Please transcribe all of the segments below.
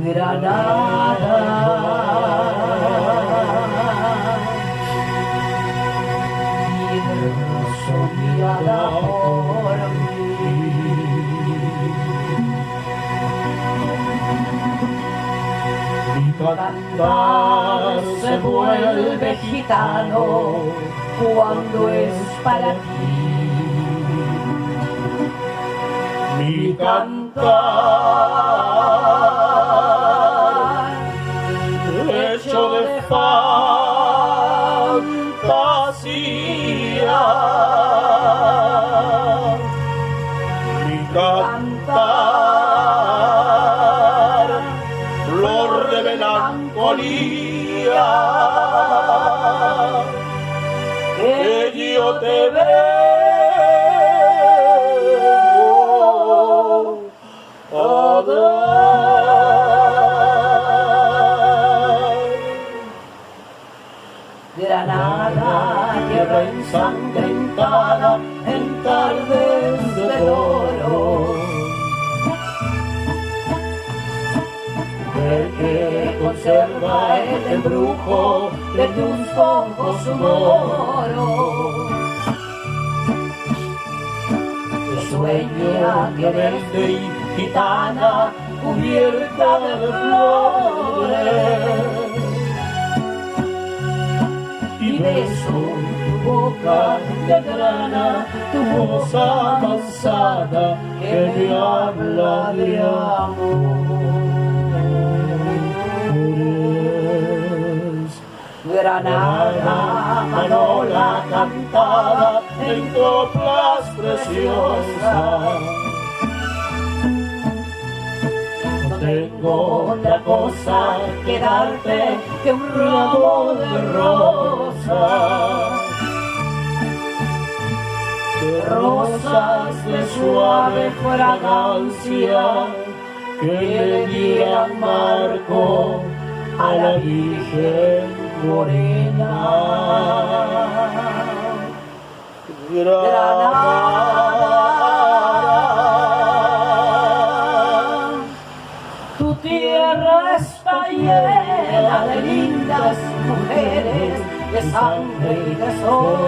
Granada, tierra soñada por mí. Mi cantar se vuelve gitano cuando es para ti. Mi cantar hecho de fantasía, mi cantar flor de melancolía, que yo te vengo a dar. Granada, tierra ensangrentada en tardes de oro, el que conserva el embrujo de tus ojos moros, que sueña que verde y gitana cubierta de flores, y beso tu boca de grana, tu voz avanzada que me habla de amor. Granada, manola cantada en coplas preciosas, no tengo otra cosa que darte que un ramo de rosas de suave fragancia que le dieran marco a la Virgen morena. Granada, tu tierra está llena de lindas mujeres, de sangre y de sol.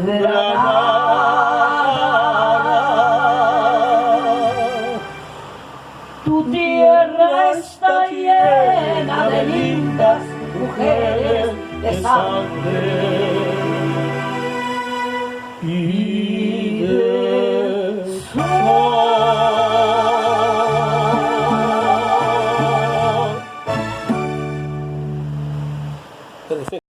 Granada, tu tierra está llena de lindas mujeres, de sangre y de sol.